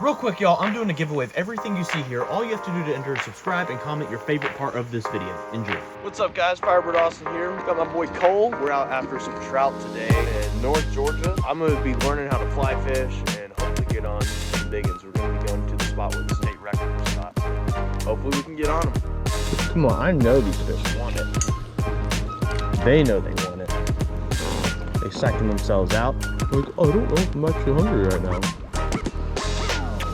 Real quick, y'all, I'm doing a giveaway of everything you see here. All you have to do to enter is subscribe and comment your favorite part of this video. Enjoy. What's up, guys? Firebird Austin here. Got my boy Cole. We're out after some trout today in North Georgia. I'm going to be learning how to fly fish and hopefully get on some big ones. We're going to be going to the spot where the state record was shot. Hopefully we can get on them. Come on, I know these fish want it. They know they want it. They psyching themselves out. Like, I don't know if I'm actually hungry right now.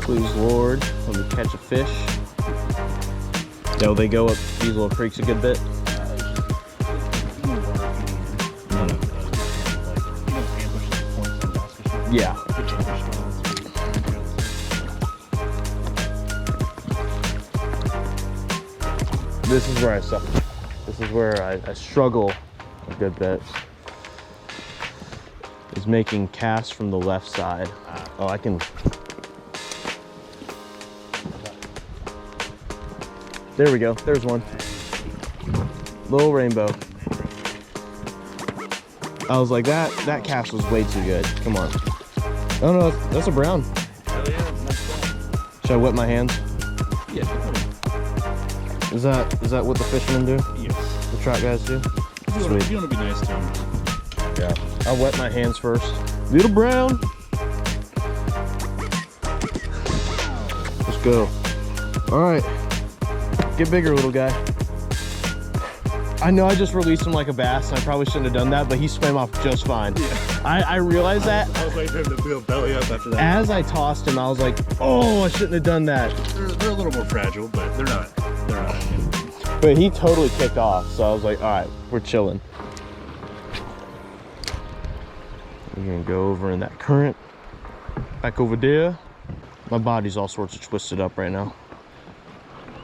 Please, Lord, let me catch a fish. Yo, they go up these little creeks a good bit. Yeah. This is where I suck. This is where I struggle a good bit. Is making casts from the left side. Oh, I can. There we go. There's one. Little rainbow. I was like, that cast was way too good. Come on. Oh no, that's a brown. Hell yeah, nice one. Should I wet my hands? Yeah. Is that what the fishermen do? Yes. The trout guys do? Sweet. You want to be nice to them. Yeah. I'll wet my hands first. Little brown. Let's go. All right. Get bigger, little guy. I know I just released him like a bass, and I probably shouldn't have done that, but he swam off just fine. Yeah. I realized that. I was waiting for him to build belly up after that. As I tossed him, I was like, oh, I shouldn't have done that. They're a little more fragile, but they're not. But he totally kicked off, so I was like, all right, we're chilling. We're gonna go over in that current. Back over there. My body's all sorts of twisted up right now.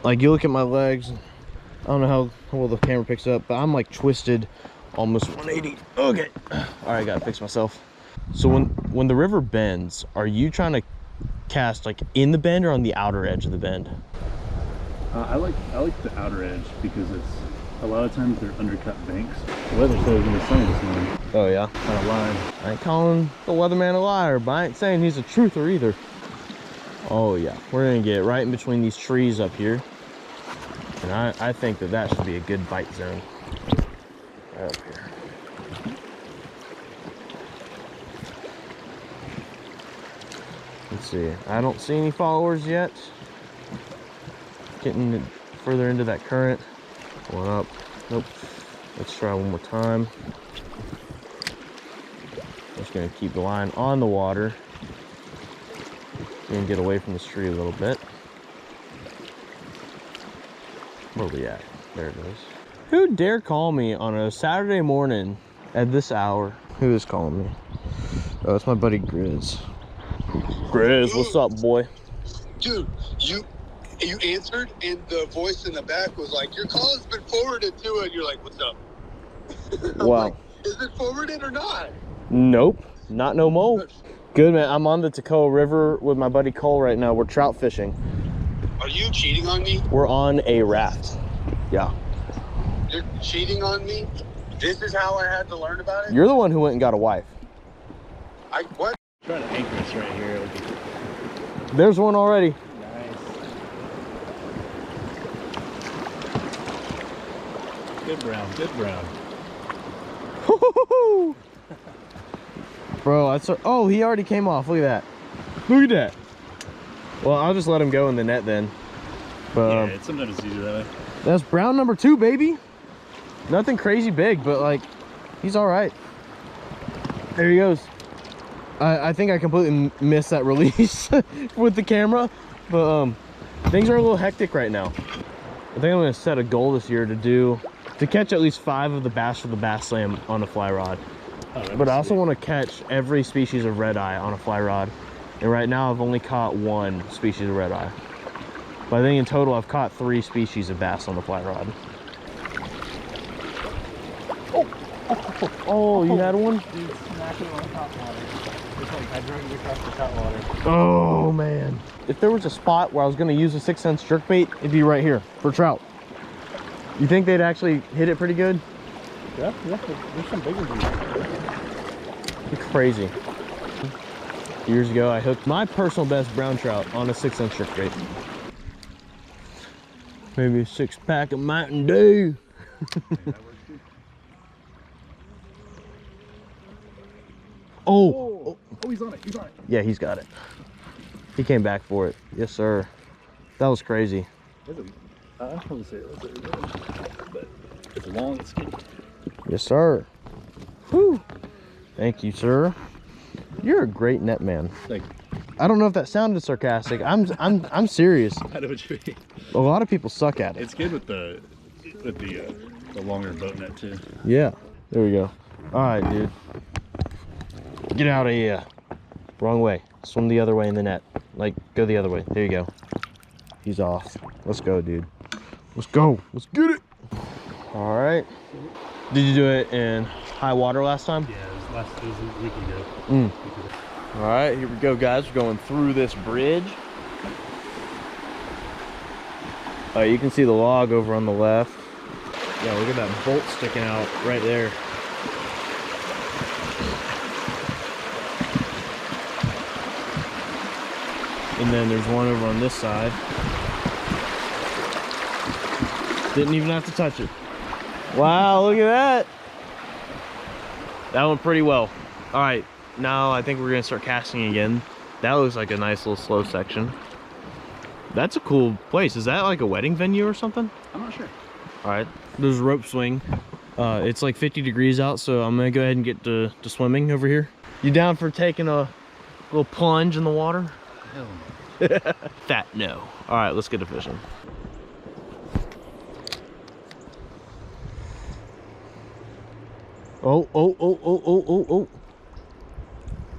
Like, you look at my legs, I don't know how well the camera picks up, but I'm like twisted almost 180. Okay. All right, gotta fix myself. So when the river bends, are you trying to cast like in the bend or on the outer edge of the bend? I like the outer edge because it's a lot of times they're undercut banks. The weather says it's gonna be sunny this morning. Oh yeah. Kind of lying. I ain't calling the weatherman a liar, but I ain't saying he's a truther either. Oh yeah, we're gonna get right in between these trees up here. And I think that should be a good bite zone. Right up here. Let's see. I don't see any followers yet. Getting further into that current. Going up. Nope. Let's try one more time. Just gonna keep the line on the water. And get away from this tree a little bit. Where are we at? There it is. Who dare call me on a Saturday morning at this hour? Who is calling me? Oh, it's my buddy Grizz. Grizz, what's up, boy? Dude, you answered, and the voice in the back was like, your call has been forwarded to it. You're like, what's up? Wow. Like, is it forwarded or not? Nope, not no more. Good, man. I'm on the Toccoa River with my buddy Cole right now. We're trout fishing. Are you cheating on me? We're on a raft. Yeah. You're cheating on me? This is how I had to learn about it? You're the one who went and got a wife. What? Trying to anchor us right here. There's one already. Nice. Good brown. Good brown. Bro, that's oh, he already came off. Look at that. Look at that. Well, I'll just let him go in the net then. But Yeah, sometimes it's easier that way. that's brown number 2, baby. Nothing crazy big, but like, he's all right. There he goes. I think I completely missed that release with the camera, but things are a little hectic right now. I think I'm gonna set a goal this year to catch at least 5 of the bass for the Bass Slam on a fly rod. Oh, But I also want to catch every species of red eye on a fly rod. And right now I've only caught 1 species of red eye. But I think in total I've caught 3 species of bass on the fly rod. Oh, you had one? Dude, smacking on top water. It's like I drove it across the top water. Oh man. If there was a spot where I was going to use a 6-cent jerkbait, it'd be right here for trout. You think they'd actually hit it pretty good? Yeah, there's some big ones in there. It's crazy. Years ago, I hooked my personal best brown trout on a 6-inch jerk bait. Maybe a 6-pack of Mountain Dew. Oh, he's on it. He's on it. yeah, he's got it. He came back for it. Yes, sir. That was crazy. I don't know say it, but it's long and skinny. Yes, sir. Whew. Thank you, sir. You're a great net man. Like, I don't know if that sounded sarcastic. I'm serious. I know what you mean. A lot of people suck at it. It's good with the longer boat net too. Yeah. There we go. All right, dude. Get out of here. Wrong way. Swim the other way in the net. Like, go the other way. There you go. He's off. Let's go, dude. Let's go. Let's get it. All right. Did you do it in high water last time? Yeah, it was a week ago. All right, here we go, guys. We're going through this bridge. All right, you can see the log over on the left. Yeah, look at that bolt sticking out right there. And then there's one over on this side. Didn't even have to touch it. Wow, look at that. That went pretty well. All right, now I think we're gonna start casting again. That looks like a nice little slow section. That's a cool place. Is that like a wedding venue or something? I'm not sure. All right, there's a rope swing. It's like 50 degrees out, so I'm gonna go ahead and get to swimming over here. You down for taking a little plunge in the water? Hell no. Fat no. All right, let's get to fishing. Oh, oh, oh, oh, oh, oh, oh.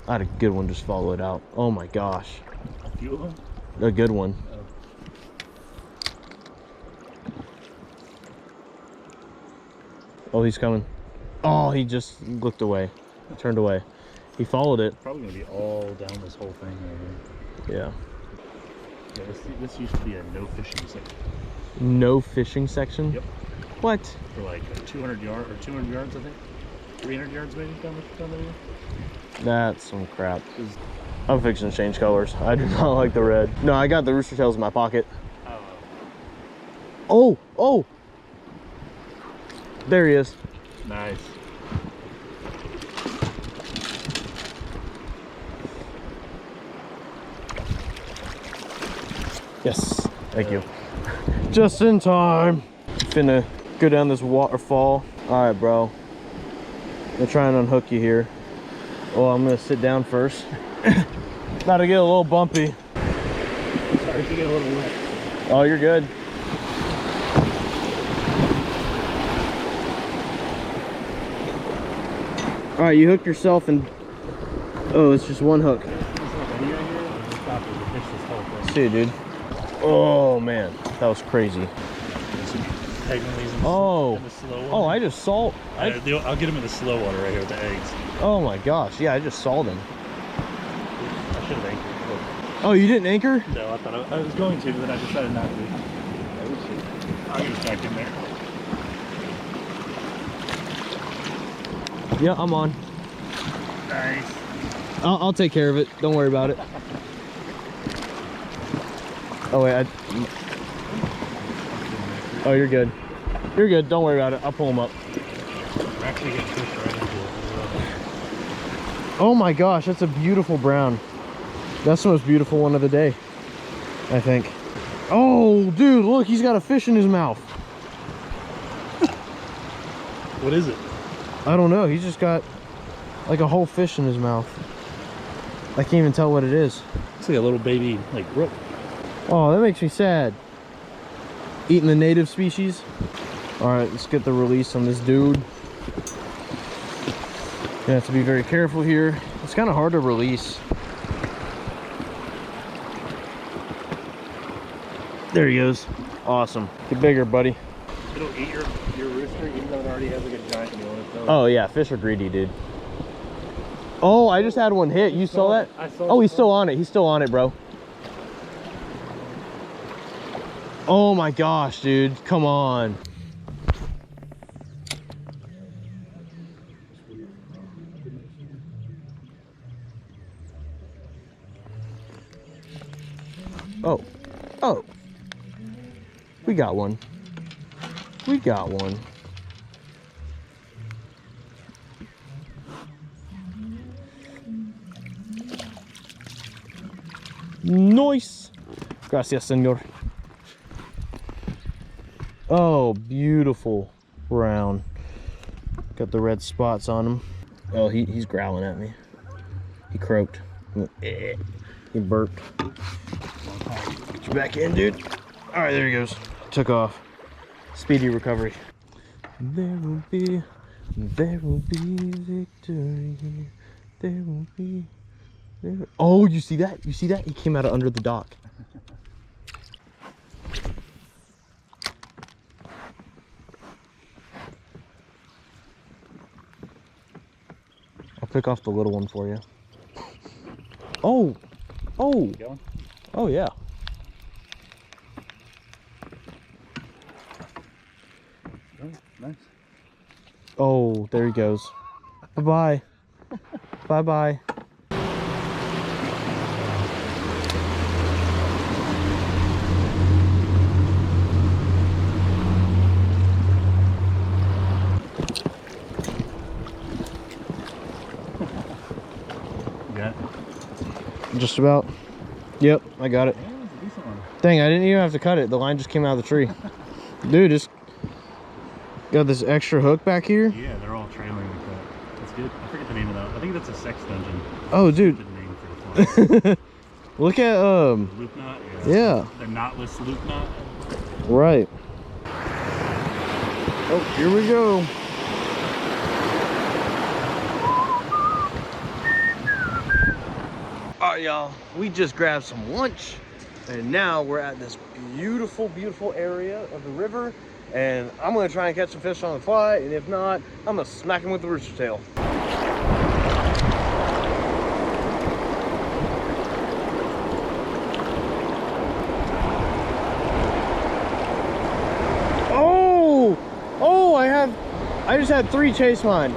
I had a good one just follow it out. Oh my gosh. A few of them? A good one. Oh, he's coming. Oh, he just looked away. He turned away. He followed it. Probably gonna be all down this whole thing right here. Yeah. Yeah, this used to be a no fishing section. No fishing section? Yep. What? For like 200 yards, I think. 300 yards maybe down there. That's some crap. I'm fixing to change colors. I do not like the red. No, I got the rooster tails in my pocket. Oh, oh! There he is. Nice. Yes, thank you. Just in time. Finna go down this waterfall. All right, bro. I'm gonna try and unhook you here. Well, I'm gonna sit down first. About to get a little bumpy. Sorry to get a little wet. Oh, you're good. All right, you hooked yourself and oh, it's just one hook. See, dude. Oh man, that was crazy. Oh, oh, I just saw. I'll get him in the slow water right here with the eggs. Oh my gosh, yeah, I just saw them. I should have anchored. Oh, you didn't anchor? No, I thought I was going to, but then I decided not to. I'll get us back in there. Yeah, I'm on. Nice. I'll take care of it. Don't worry about it. Oh wait, oh, you're good. You're good. Don't worry about it. I'll pull them up. We're actually getting fish right into it. Oh my gosh, that's a beautiful brown. That's the most beautiful one of the day, I think. Oh, dude, look, he's got a fish in his mouth. What is it? I don't know. He's just got like a whole fish in his mouth. I can't even tell what it is. It's like a little baby, like brook. Oh, that makes me sad. Eating the native species. All right, let's get the release on this dude. You have to be very careful here. It's kind of hard to release. There he goes. Awesome. Get bigger, buddy. It'll eat your rooster even though it already has like a giant meal in its belly. Oh yeah, fish are greedy, dude. Oh, I just had one hit. You saw that? I saw. Oh, he's still on it. He's still on it, bro. Oh my gosh, dude. Come on. Oh. Oh. We got one. We got one. Nice. Gracias, senor. Oh, beautiful brown. Got the red spots on him. Oh, he's growling at me. He croaked. He burped. Get you back in, dude. All right, there he goes. Took off. Speedy recovery. There will be victory. There will be. There. Oh, you see that? You see that? He came out of under the dock. I'll pick off the little one for you. Oh, oh, oh yeah. Oh, nice. Oh, there he goes. Bye-bye. Bye-bye. Just about. Yep, I got it. Yeah, it's a decent one. Dang, I didn't even have to cut it. The line just came out of the tree. Dude, just got this extra hook back here. Yeah, they're all trailing like that. That's good. I forget the name of that. I think that's a sex dungeon. Oh, dude. Stupid name for the fly. Look at Loop knot? Yeah. The knotless loop knot. Right. Oh, here we go. All right, y'all, we just grabbed some lunch and now we're at this beautiful, beautiful area of the river, and I'm gonna try and catch some fish on the fly, and if not, I'm gonna smack him with the rooster tail. Oh, oh, I just had 3 chase mine.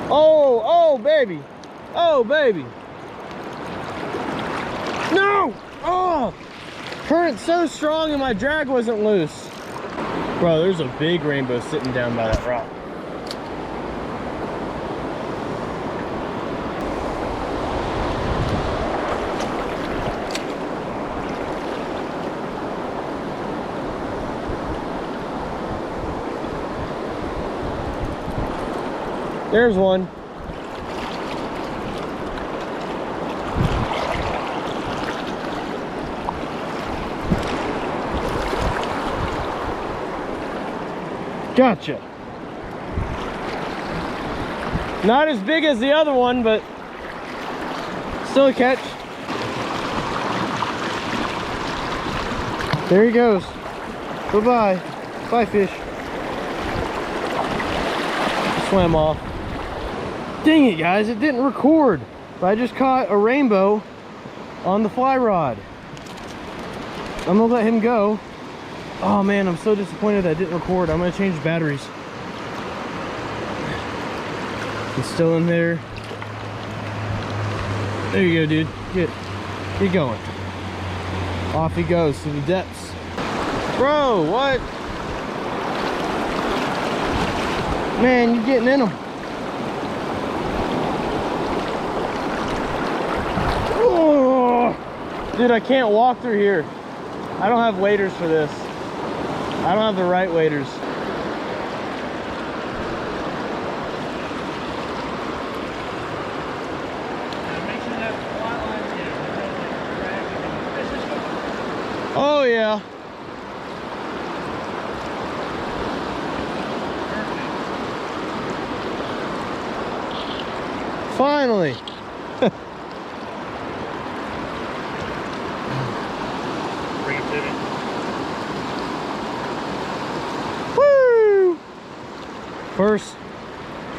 Oh, oh, baby. Oh, baby. No! Oh! Current's so strong and my drag wasn't loose. Bro, there's a big rainbow sitting down by that rock. There's one. Gotcha. Not as big as the other one, but still a catch. There he goes. Bye-bye. Bye, fish. Swam off. Dang it, guys, it didn't record. But I just caught a rainbow on the fly rod. I'm gonna let him go. Oh man, I'm so disappointed that I didn't record. I'm gonna change batteries. It's still in there. There you go, dude. Get going. Off he goes to the depths. Bro, what? Man, you're getting in them. Oh, dude, I can't walk through here. I don't have waders for this. I don't have the right waders. Oh yeah. Finally. Bring it to me. Woo! First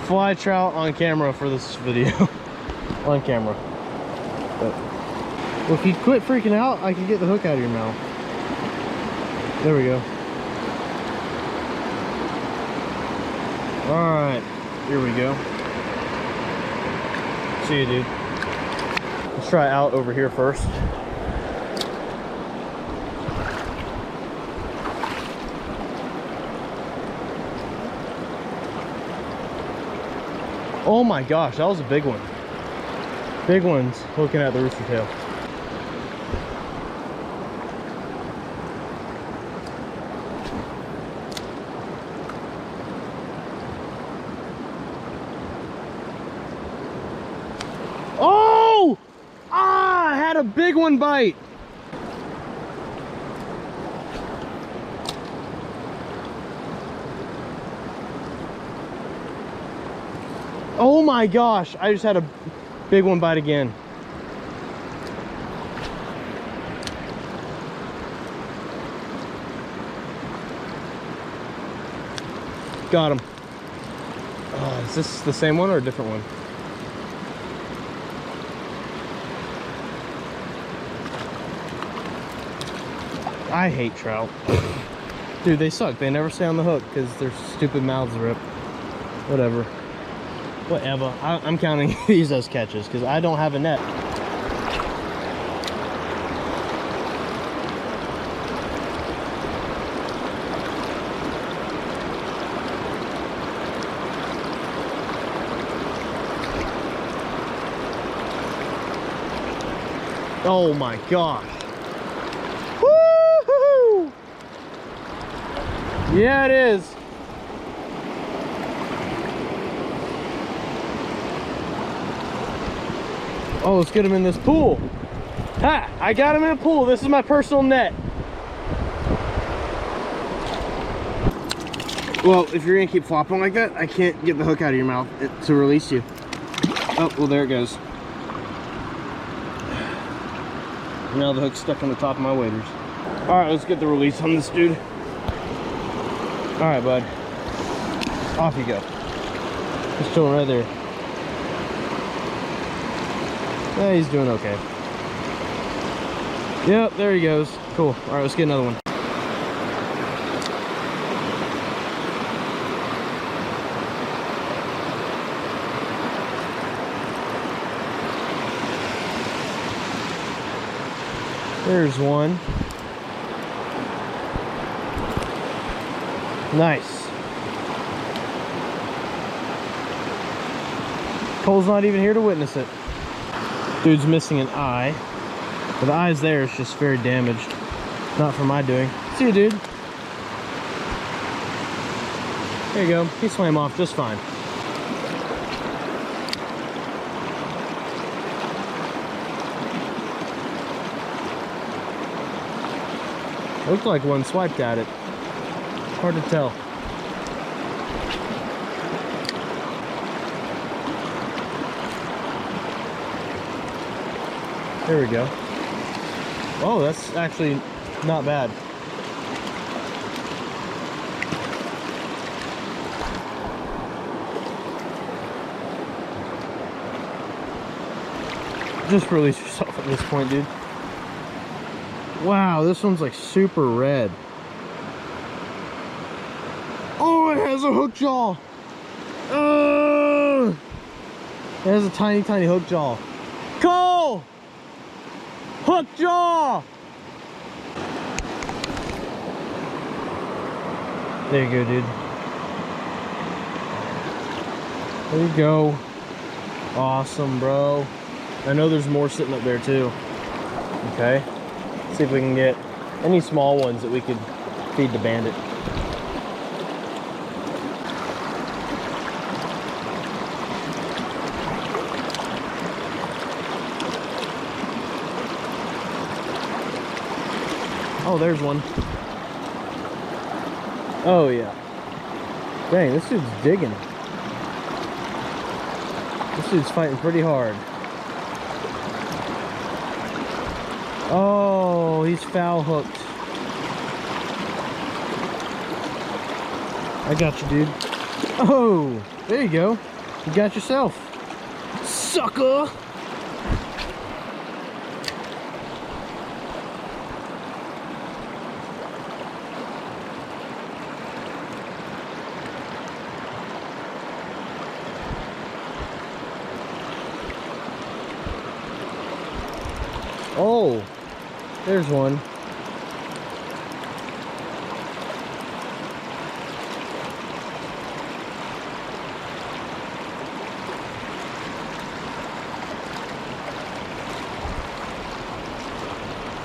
fly trout on camera for this video. On camera. But well, if you quit freaking out, I can get the hook out of your mouth. There we go. All right, here we go. See you, dude. Let's try out over here first. Oh my gosh, that was a big one. Big ones looking at the rooster tail. Oh! Ah, I had a big one bite. Oh my gosh, I just had a big one bite again. Got him. Is this the same one or a different one? I hate trout. Dude, they suck. They never stay on the hook because their stupid mouths rip. Whatever. Whatever. I'm counting these as catches because I don't have a net. Oh my gosh. Woo-hoo-hoo! Yeah, it is. Oh, let's get him in this pool. Ha! I got him in a pool. This is my personal net. Well, if you're gonna keep flopping like that, I can't get the hook out of your mouth to release you. Oh, well, there it goes. Now the hook's stuck on the top of my waders. All right, let's get the release on this dude. All right, bud. Off you go. He's chilling right there. Yeah, he's doing okay. Yep, there he goes. Cool. All right, let's get another one. There's one. Nice. Cole's not even here to witness it. Dude's missing an eye. But the eye's there, it's just very damaged. Not for my doing. See you, dude. There you go. He swam off just fine. Looked like one swiped at it. Hard to tell. There we go. Oh, that's actually not bad. Just release yourself at this point, dude. Wow, this one's like super red. Oh, it has a hook jaw. It has a tiny, tiny hook jaw. Cole! Hook jaw! There you go, dude. There you go. Awesome, bro. I know there's more sitting up there too. Okay. See if we can get any small ones that we could feed the bandit. Oh, there's one. Oh, yeah. Dang, this dude's digging. This dude's fighting pretty hard. Oh, he's foul hooked. I got you, dude. Oh, there you go. You got yourself. Sucker! Oh, there's one.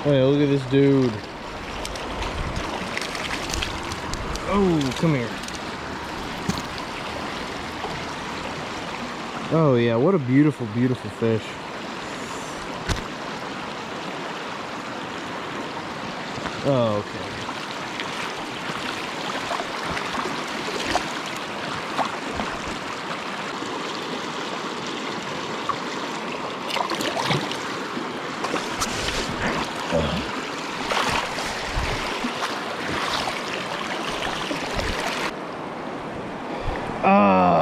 Wait, look at this dude. Oh, come here. Oh yeah, what a beautiful, beautiful fish. Oh, okay. Ah.